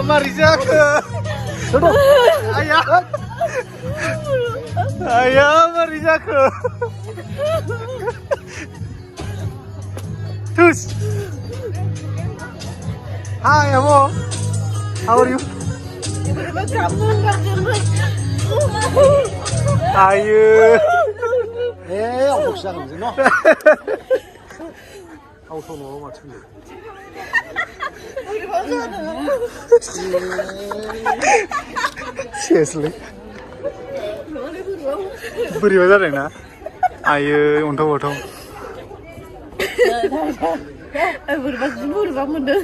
मारै जाखो आया आया मारै जाखो Tus. Hi, Amo. How are you? Ayo. aku siang sih, no. Aku solo macam ni. Seriously. Beri macam mana? Ayo, untung. Berubah muda.